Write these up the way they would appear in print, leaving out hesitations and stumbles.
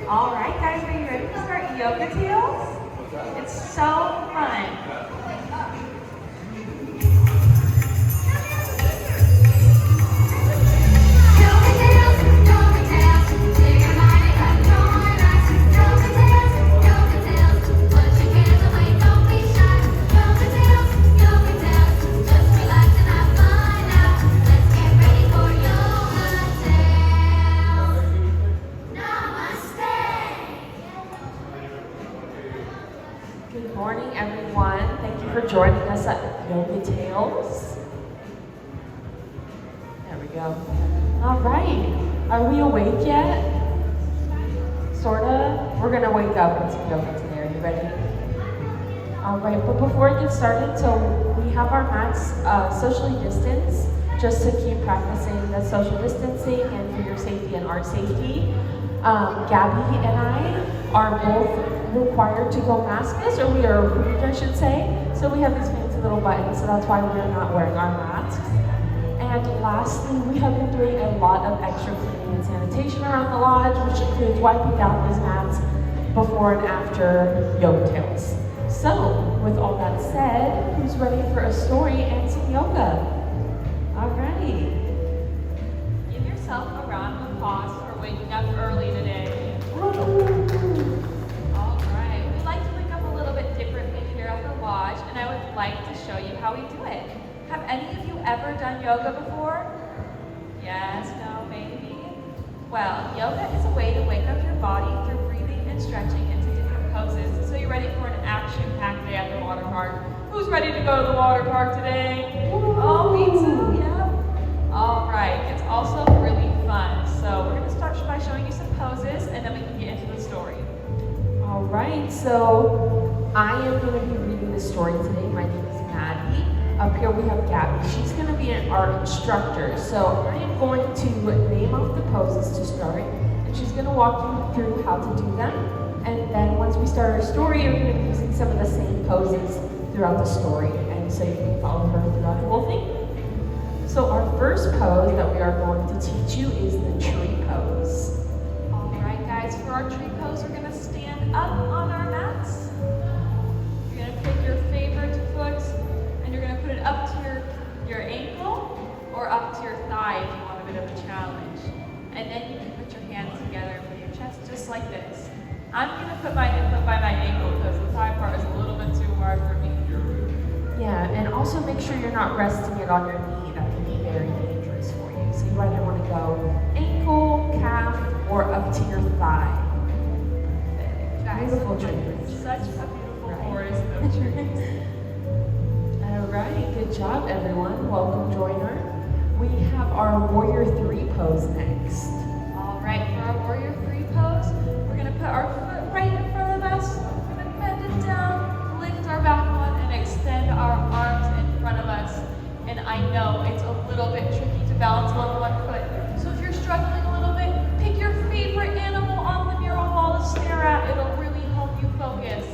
All right, guys, are you ready to start yoga tales? It's so fun. Good morning, everyone. Thank you for joining us at Yoga Tales. There we go. All right. Are we awake yet? Sorta. We're gonna wake up and some yoga today. Are you ready? All right. But before we get started, so we have our mats socially distanced, just to keep practicing the social distancing and for your safety and our safety. Gabby and I are both required to go maskless, or we are approved, I should say. So we have these fancy little buttons, so that's why we're not wearing our masks. And lastly, we have been doing a lot of extra cleaning and sanitation around the lodge, which includes wiping down these mats before and after yoga tales. So, with all that said, who's ready for a story and some yoga? Alrighty. Give yourself a round of applause for waking up early today. And I would like to show you how we do it. Have any of you ever done yoga before? Yes, no, maybe? Well, yoga is a way to wake up your body through breathing and stretching into different poses. So you're ready for an action-packed day at the water park. Who's ready to go to the water park today? Oh, me too, yeah. All right, it's also really fun. So we're gonna start by showing you some poses and then we can get into the story. All right, so I am going to be reading the story today. My name is Maddie. Up here we have Gabby. She's going to be our instructor. So I am going to name off the poses to start, and she's going to walk you through how to do them. And then once we start our story, you're going to be using some of the same poses throughout the story, and so you can follow her throughout the whole thing. So our first pose that we are going to teach you is the tree pose. All right, guys, for our tree pose, we're going to stand up on our mats. You're going to pick your favorite foot and you're going to put it up to your ankle or up to your thigh if you want a bit of a challenge. And then you can put your hands together with your chest just like this. I'm going to put my foot by my ankle because the thigh part is a little bit too hard for me. Yeah, and also make sure you're not resting it on your knee. That can be very dangerous for you. So you either want to go ankle, calf, or up to your thigh. Beautiful trees. Such a beautiful forest of trees. All right, good job, everyone. Welcome, joiner. We have our Warrior 3 pose next. All right, for our Warrior 3 pose, we're going to put our foot right in front of us. We're going to bend it down, lift our back one, and extend our arms in front of us. And I know it's a little bit tricky to balance on one foot. So if you're struggling a little bit, pick your favorite animal on the mural wall to stare at. It'll really help you focus.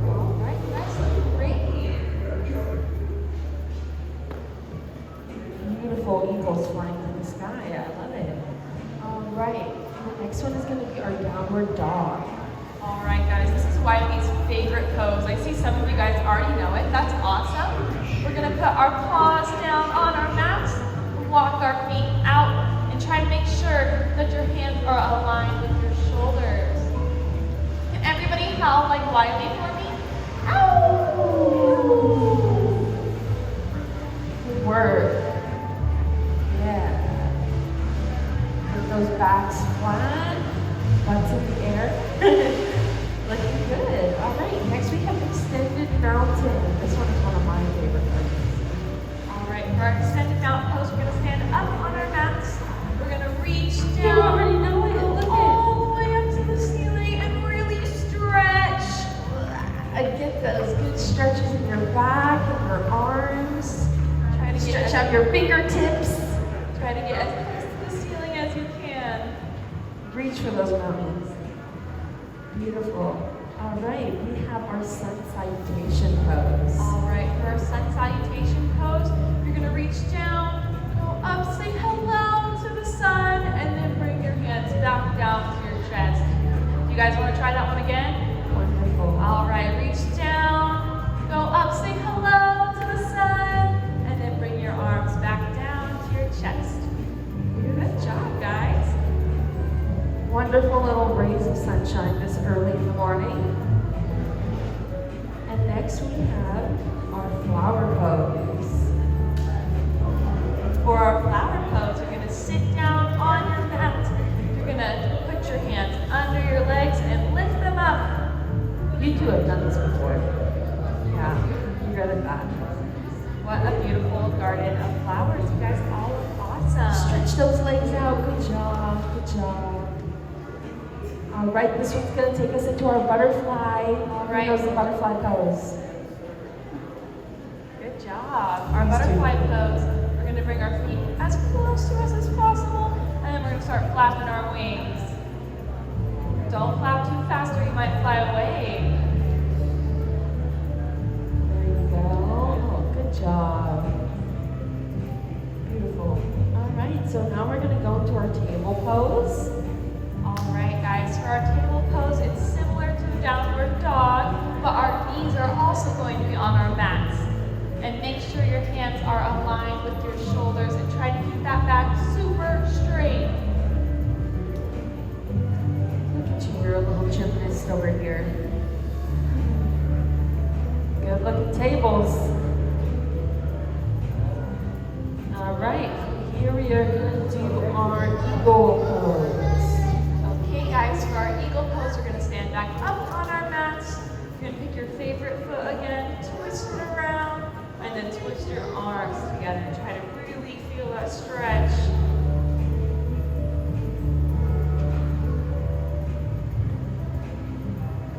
All right, you guys look great. Beautiful eagles flying in the sky. I love it. All right, the next one is going to be our downward dog. All right, guys, this is Wiley's favorite pose. I see some of you guys already know it. That's awesome. We're going to put our paws down on our mats, walk our feet out, and try to make sure that your hands are aligned with your shoulders. Can everybody howl like Wiley for me? Ow! Good work. Yeah. Put those backs flat, butts in the air. Looking good. All right, next we have extended mountain. This one is one of my favorite poses. All right, for our extended mountain pose, we're going to stand up on our mats. We're going to reach down. You already know it. Look all the way up to the ceiling and really stretch. Get those good stretches in your back and your arms. Try to stretch out your fingertips. Try to get as close to the ceiling as you can. Reach for those mountains. Beautiful. All right, we have our sun salutation pose. All right, for our sun salutation pose, you're going to reach down, go up, say hello to the sun, and then try that one again? Wonderful. All right, reach down, go up, say hello to the sun, and then bring your arms back down to your chest. Good job, guys. Wonderful little rays of sunshine this early in the morning. And next we have our flower pose. For our flower pose, you're going to sit down on your mat. You're going to put your hands under your legs and lift them up. You two have done this before. Yeah, you're good at that. What a beautiful garden of flowers. You guys all look awesome. Stretch those legs out. Good job. Good job. All right, this one's going to take us into our butterfly. All right. Who knows the butterfly pose? Good job. Our butterfly pose, we're going to bring our feet as close to us as possible, and then we're going to start flapping our wings. Don't flap too fast or you might fly away. There you go. Oh, good job. Beautiful. All right, so now we're going to go into our table pose. All right, guys, for our table pose, it's similar to a downward dog, but our knees are also going to be on our mats. And make sure your hands are aligned with your shoulders and try to keep that back super straight. Look at you, you're a little gymnast over here. Good looking tables. All right, here we are going to do our eagle pose. Okay, guys, for our eagle pose, we're going to stand back up on our mats. You're going to pick your favorite foot again, twist it around, and then twist your arms together and try to really feel that stretch.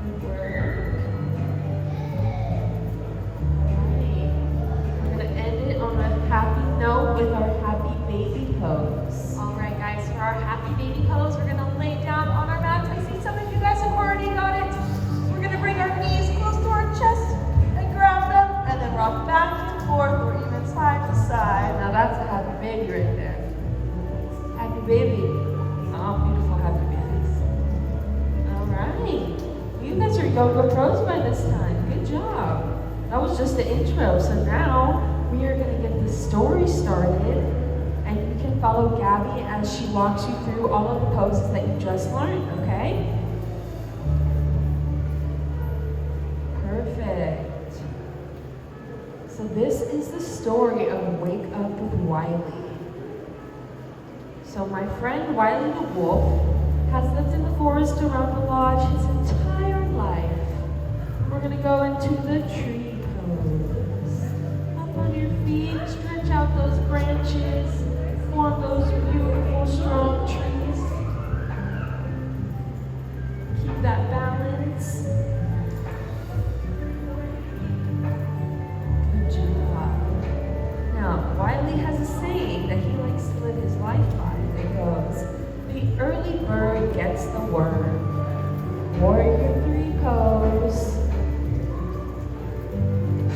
Good work. Alright. We're going to end it on a happy note with our happy baby pose. All right, guys, for our happy baby pose, we're going to lay down on our mats. I see some of you guys have already got it. We're going to bring our knees close to our chest and grab them, and then rock back and forth or even side to side. Now that's a happy baby right there. Happy baby. Oh, beautiful happy babies. All right. You guys are yoga pros by this time. Good job. That was just the intro. So now we are going to get the story started. And you can follow Gabby as she walks you through all of the poses that you just learned, okay? Perfect. So this is the story of Wake Up with Wiley. So my friend Wiley the wolf has lived in the forest around the lodge his entire life. We're going to go into the tree pose. Up on your feet, stretch out those branches, form those beautiful strong trees. Keep that balance. Good job. Now, Wiley has a saying that he likes to live his life by. It goes, the early bird gets the worm. Warrior 3 pose.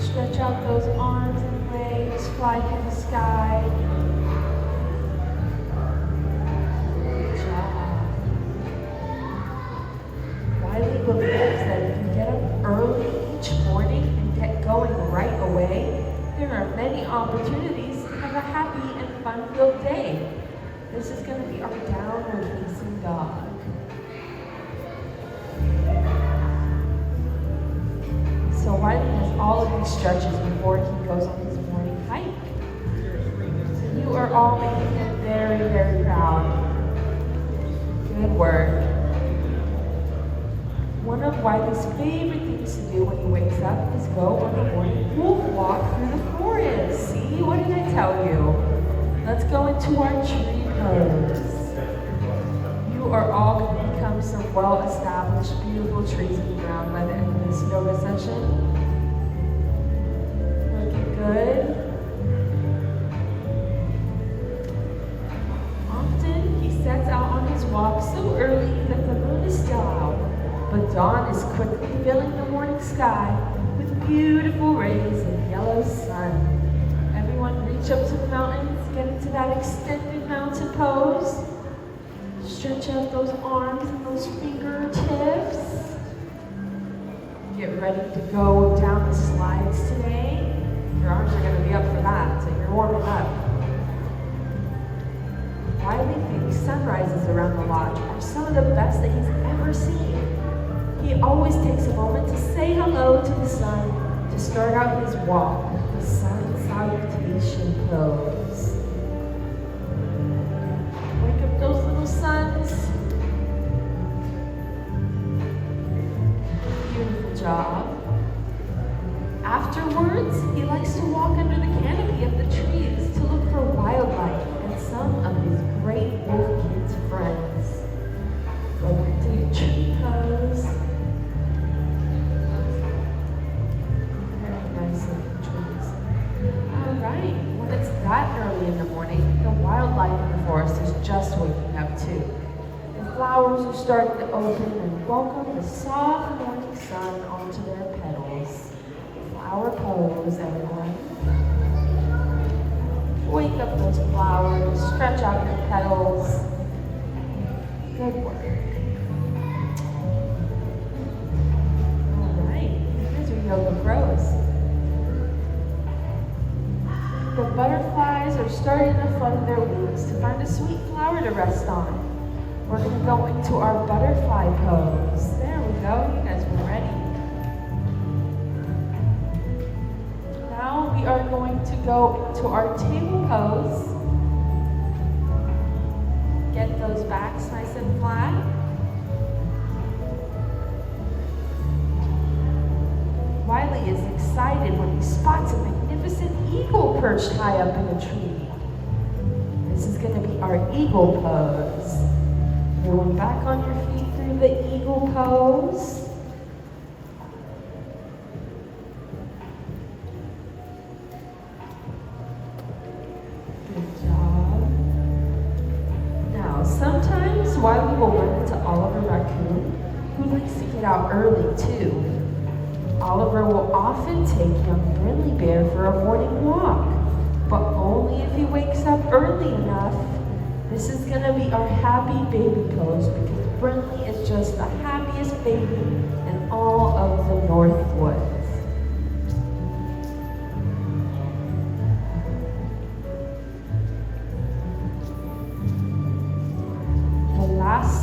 Stretch out those arms and legs, fly through the sky. Good job. Wiley believes that if you get up early each morning and get going right away, there are many opportunities to have a happy and fun-filled day. This is going to be our downward facing dog. So Wiley does all of these stretches before he goes on his morning hike. So you are all making him very, very proud. Good work. One of Wiley's favorite things to do when he wakes up is go on a morning wolf walk through the forest. See, what did I tell you? Let's go into our tree pose. You are all going to become some well-established, beautiful trees in the ground by the end of this yoga session. Looking good. Often, he sets out on his walk so early that the moon is still out, but dawn is quickly filling the morning sky with beautiful rays of yellow sun. Everyone reach up to the mountains, get into that extended mountain pose. Stretch out those arms and those fingertips. Get ready to go down the slides today. Your arms are going to be up for that, so you're warming up. Wiley thinks sunrises around the lodge are some of the best that he's ever seen. He always takes a moment to say hello to the sun to start out his walk with the sun salutation pose. Wake up those little suns. Beautiful job. Afterwards, he likes to walk under the canopy of the trees to look for wildlife and some of his great wolf kids' friends. Go into your tree pose. Very nice looking trees. Alright, when it's that early in the morning, the wildlife in the forest is just waking up too. The flowers are starting to open and welcome the soft morning sun onto their petals. Flower pose, everyone. Wake up those flowers, stretch out your petals. Good work. All right, here's your yoga pros. The butterflies are starting to flutter their wings to find a sweet flower to rest on. We're going to go into our butterfly pose. There we go, you guys were ready. Now we are going to go into our table pose. Get those backs nice and flat. Wiley is excited when he spots a magnificent eagle perched high up in a tree. This is going to be our eagle pose. Going back on your feet through the eagle pose. Sometimes Wiley will run into Oliver Raccoon, who likes to get out early too. Oliver will often take young Brindley Bear for a morning walk, but only if he wakes up early enough. This is going to be our happy baby pose because Brindley is just the happiest baby in all of the North Woods.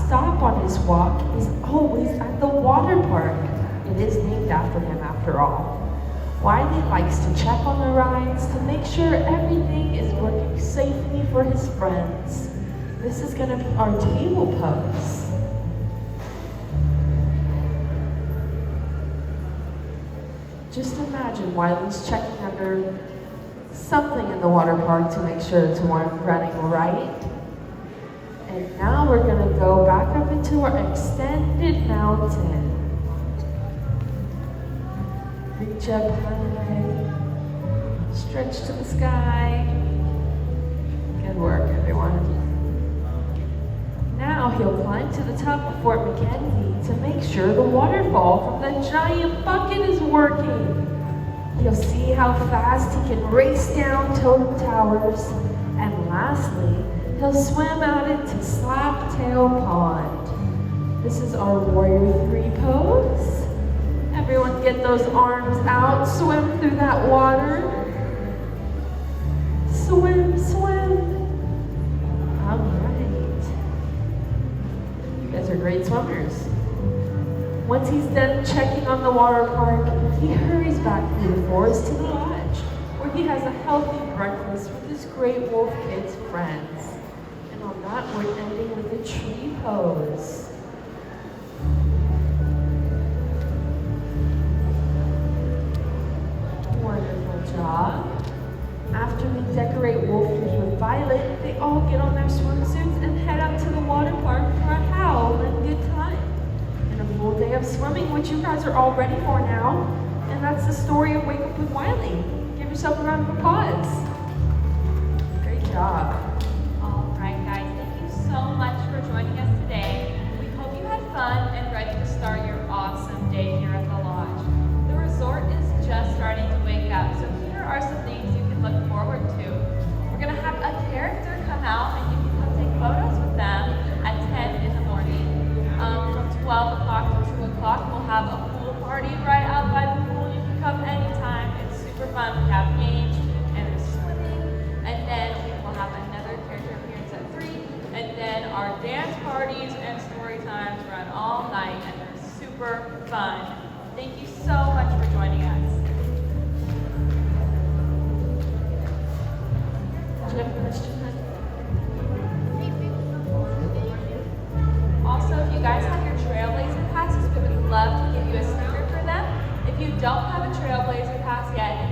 Stop on his walk is always at the water park. It is named after him after all. Wiley likes to check on the rides to make sure everything is working safely for his friends. This is going to be our table pose. Just imagine Wiley's checking under something in the water park to make sure it's running right. And now we're going to go back up into our extended mountain. Reach up high, stretch to the sky. Good work, everyone. Now he'll climb to the top of Fort McKenzie to make sure the waterfall from the giant bucket is working. He'll see how fast he can race down Totem Towers. And lastly, he'll swim out into Slaptail Pond. This is our Warrior 3 pose. Everyone get those arms out, swim through that water. Swim, swim. All right. You guys are great swimmers. Once he's done checking on the water park, he hurries back through the forest to the lodge, where he has a healthy breakfast with his great wolf kids' friends. And on that, we're ending with a tree pose. Wonderful job. After we decorate wolf ears with violet, they all get on their swimsuits and head out to the water park for a howl and good time. And a full day of swimming, which you guys are all ready for now. And that's the story of Wake Up with Wiley. Give yourself a round of applause. Great job. All right, guys, thank you so much for joining us today. We hope you had fun and ready to start your awesome day here at the lodge. The resort is just starting to wake up, so here are some things you can look forward to. We're going to have a character come out and you can come take photos with them at 10 our dance parties and story times run all night and they're super fun. Thank you so much for joining us. Do you have a question? Also, if you guys have your Trailblazer passes, we would love to give you a sticker for them. If you don't have a Trailblazer pass yet,